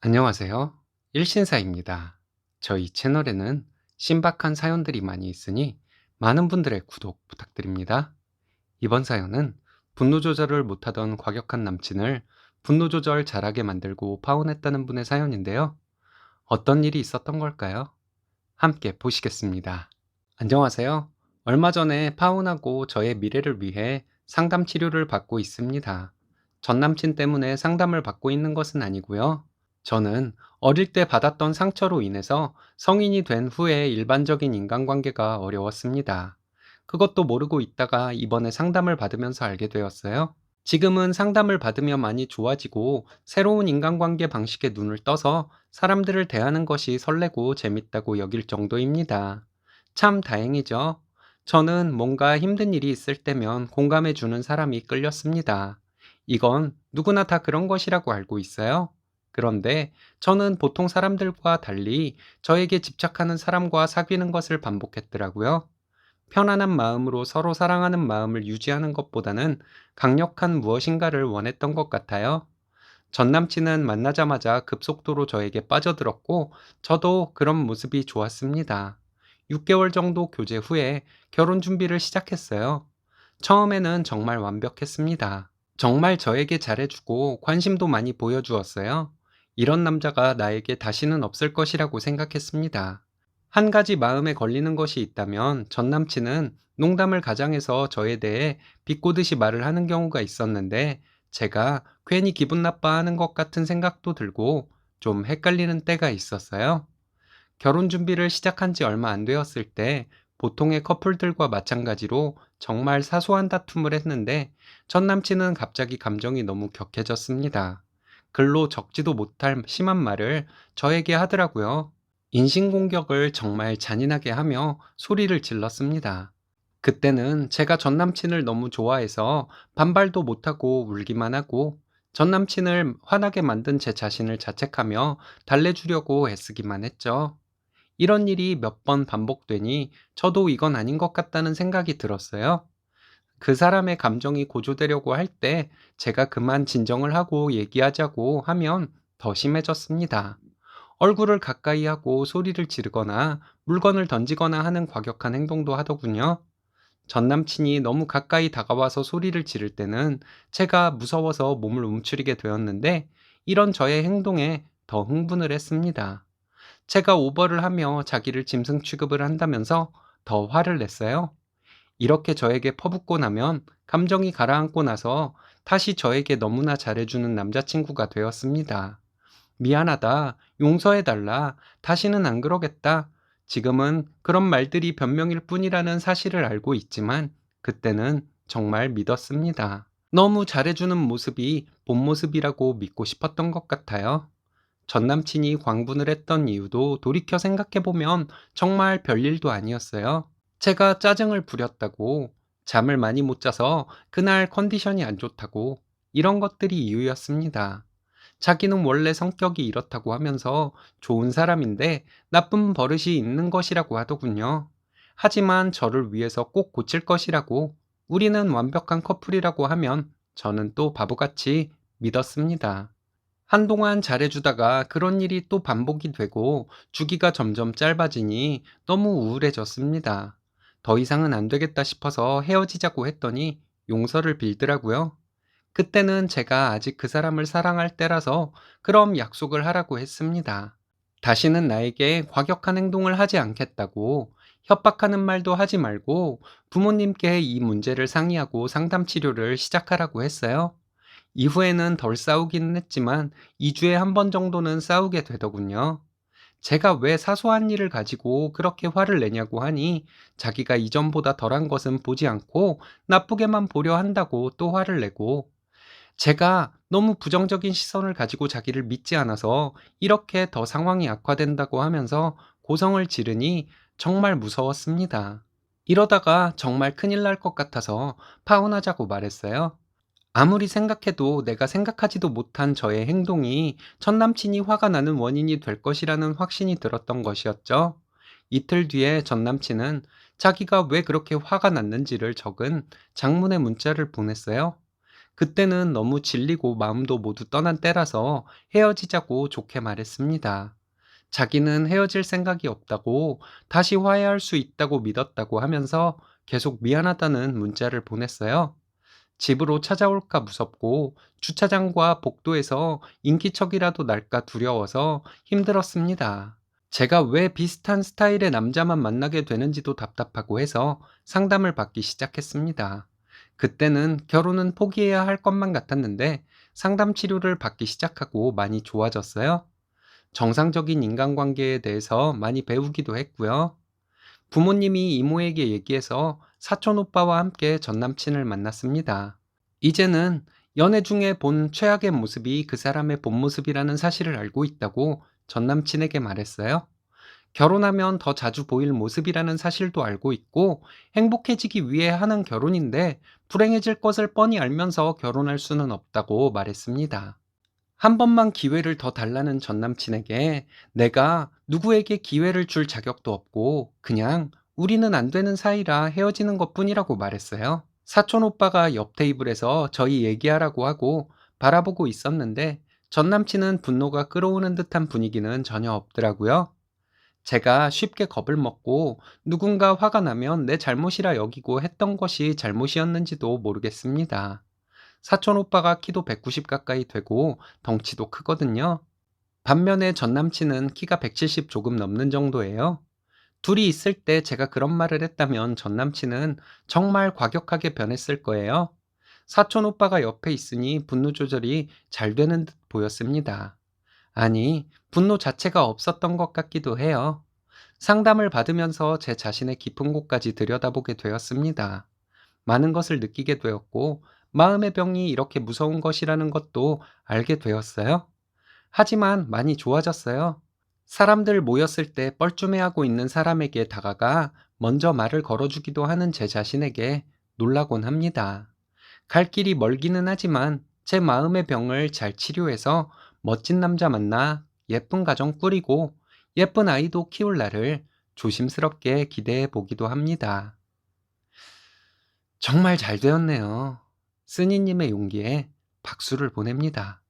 안녕하세요. 일신사입니다. 저희 채널에는 신박한 사연들이 많이 있으니 많은 분들의 구독 부탁드립니다. 이번 사연은 분노 조절을 못하던 과격한 남친을 분노 조절 잘하게 만들고 파혼했다는 분의 사연인데요. 어떤 일이 있었던 걸까요? 함께 보시겠습니다. 안녕하세요. 얼마 전에 파혼하고 저의 미래를 위해 상담 치료를 받고 있습니다. 전 남친 때문에 상담을 받고 있는 것은 아니고요. 저는 어릴 때 받았던 상처로 인해서 성인이 된 후에 일반적인 인간관계가 어려웠습니다. 그것도 모르고 있다가 이번에 상담을 받으면서 알게 되었어요. 지금은 상담을 받으며 많이 좋아지고 새로운 인간관계 방식에 눈을 떠서 사람들을 대하는 것이 설레고 재밌다고 여길 정도입니다. 참 다행이죠. 저는 뭔가 힘든 일이 있을 때면 공감해 주는 사람이 끌렸습니다. 이건 누구나 다 그런 것이라고 알고 있어요. 그런데 저는 보통 사람들과 달리 저에게 집착하는 사람과 사귀는 것을 반복했더라고요. 편안한 마음으로 서로 사랑하는 마음을 유지하는 것보다는 강력한 무엇인가를 원했던 것 같아요. 전 남친은 만나자마자 급속도로 저에게 빠져들었고, 저도 그런 모습이 좋았습니다. 6개월 정도 교제 후에 결혼 준비를 시작했어요. 처음에는 정말 완벽했습니다. 정말 저에게 잘해주고 관심도 많이 보여주었어요. 이런 남자가 나에게 다시는 없을 것이라고 생각했습니다. 한 가지 마음에 걸리는 것이 있다면 전 남친은 농담을 가장해서 저에 대해 비꼬듯이 말을 하는 경우가 있었는데, 제가 괜히 기분 나빠하는 것 같은 생각도 들고 좀 헷갈리는 때가 있었어요. 결혼 준비를 시작한 지 얼마 안 되었을 때 보통의 커플들과 마찬가지로 정말 사소한 다툼을 했는데, 전 남친은 갑자기 감정이 너무 격해졌습니다. 글로 적지도 못할 심한 말을 저에게 하더라고요. 인신공격을 정말 잔인하게 하며 소리를 질렀습니다. 그때는 제가 전 남친을 너무 좋아해서 반발도 못하고 울기만 하고, 전 남친을 화나게 만든 제 자신을 자책하며 달래주려고 애쓰기만 했죠. 이런 일이 몇 번 반복되니 저도 이건 아닌 것 같다는 생각이 들었어요. 그 사람의 감정이 고조되려고 할 때 제가 그만 진정을 하고 얘기하자고 하면 더 심해졌습니다. 얼굴을 가까이 하고 소리를 지르거나 물건을 던지거나 하는 과격한 행동도 하더군요. 전 남친이 너무 가까이 다가와서 소리를 지를 때는 제가 무서워서 몸을 움츠리게 되었는데, 이런 저의 행동에 더 흥분을 했습니다. 제가 오버를 하며 자기를 짐승 취급을 한다면서 더 화를 냈어요. 이렇게 저에게 퍼붓고 나면 감정이 가라앉고 나서 다시 저에게 너무나 잘해주는 남자친구가 되었습니다. 미안하다, 용서해달라, 다시는 안 그러겠다. 지금은 그런 말들이 변명일 뿐이라는 사실을 알고 있지만, 그때는 정말 믿었습니다. 너무 잘해주는 모습이 본 모습이라고 믿고 싶었던 것 같아요. 전 남친이 광분을 했던 이유도 돌이켜 생각해보면 정말 별일도 아니었어요. 제가 짜증을 부렸다고, 잠을 많이 못 자서 그날 컨디션이 안 좋다고, 이런 것들이 이유였습니다. 자기는 원래 성격이 이렇다고 하면서 좋은 사람인데 나쁜 버릇이 있는 것이라고 하더군요. 하지만 저를 위해서 꼭 고칠 것이라고, 우리는 완벽한 커플이라고 하면 저는 또 바보같이 믿었습니다. 한동안 잘해주다가 그런 일이 또 반복이 되고 주기가 점점 짧아지니 너무 우울해졌습니다. 더 이상은 안 되겠다 싶어서 헤어지자고 했더니 용서를 빌더라고요. 그때는 제가 아직 그 사람을 사랑할 때라서 그럼 약속을 하라고 했습니다. 다시는 나에게 과격한 행동을 하지 않겠다고, 협박하는 말도 하지 말고 부모님께 이 문제를 상의하고 상담 치료를 시작하라고 했어요. 이후에는 덜 싸우기는 했지만 2주에 한 번 정도는 싸우게 되더군요. 제가 왜 사소한 일을 가지고 그렇게 화를 내냐고 하니, 자기가 이전보다 덜한 것은 보지 않고 나쁘게만 보려 한다고 또 화를 내고, 제가 너무 부정적인 시선을 가지고 자기를 믿지 않아서 이렇게 더 상황이 악화된다고 하면서 고성을 지르니 정말 무서웠습니다. 이러다가 정말 큰일 날 것 같아서 파혼하자고 말했어요. 아무리 생각해도 내가 생각하지도 못한 저의 행동이 전 남친이 화가 나는 원인이 될 것이라는 확신이 들었던 것이었죠. 이틀 뒤에 전 남친은 자기가 왜 그렇게 화가 났는지를 적은 장문의 문자를 보냈어요. 그때는 너무 질리고 마음도 모두 떠난 때라서 헤어지자고 좋게 말했습니다. 자기는 헤어질 생각이 없다고, 다시 화해할 수 있다고 믿었다고 하면서 계속 미안하다는 문자를 보냈어요. 집으로 찾아올까 무섭고 주차장과 복도에서 인기척이라도 날까 두려워서 힘들었습니다. 제가 왜 비슷한 스타일의 남자만 만나게 되는지도 답답하고 해서 상담을 받기 시작했습니다. 그때는 결혼은 포기해야 할 것만 같았는데 상담 치료를 받기 시작하고 많이 좋아졌어요. 정상적인 인간관계에 대해서 많이 배우기도 했고요. 부모님이 이모에게 얘기해서 사촌 오빠와 함께 전 남친을 만났습니다. 이제는 연애 중에 본 최악의 모습이 그 사람의 본 모습이라는 사실을 알고 있다고 전 남친에게 말했어요. 결혼하면 더 자주 보일 모습이라는 사실도 알고 있고 행복해지기 위해 하는 결혼인데 불행해질 것을 뻔히 알면서 결혼할 수는 없다고 말했습니다. 한 번만 기회를 더 달라는 전 남친에게 내가 누구에게 기회를 줄 자격도 없고 그냥 우리는 안 되는 사이라 헤어지는 것뿐이라고 말했어요. 사촌 오빠가 옆 테이블에서 저희 얘기하라고 하고 바라보고 있었는데 전 남친은 분노가 끓어오는 듯한 분위기는 전혀 없더라고요. 제가 쉽게 겁을 먹고 누군가 화가 나면 내 잘못이라 여기고 했던 것이 잘못이었는지도 모르겠습니다. 사촌 오빠가 키도 190 가까이 되고 덩치도 크거든요. 반면에 전 남친은 키가 170 조금 넘는 정도예요. 둘이 있을 때 제가 그런 말을 했다면 전 남친은 정말 과격하게 변했을 거예요. 사촌 오빠가 옆에 있으니 분노 조절이 잘 되는 듯 보였습니다. 아니, 분노 자체가 없었던 것 같기도 해요. 상담을 받으면서 제 자신의 깊은 곳까지 들여다보게 되었습니다. 많은 것을 느끼게 되었고, 마음의 병이 이렇게 무서운 것이라는 것도 알게 되었어요. 하지만 많이 좋아졌어요. 사람들 모였을 때 뻘쭘해하고 있는 사람에게 다가가 먼저 말을 걸어주기도 하는 제 자신에게 놀라곤 합니다. 갈 길이 멀기는 하지만 제 마음의 병을 잘 치료해서 멋진 남자 만나 예쁜 가정 꾸리고 예쁜 아이도 키울 날을 조심스럽게 기대해 보기도 합니다. 정말 잘 되었네요. 쓰니님의 용기에 박수를 보냅니다.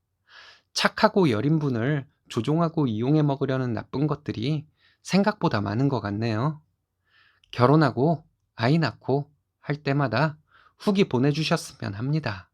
착하고 여린 분을 조종하고 이용해 먹으려는 나쁜 것들이 생각보다 많은 것 같네요. 결혼하고 아이 낳고 할 때마다 후기 보내주셨으면 합니다.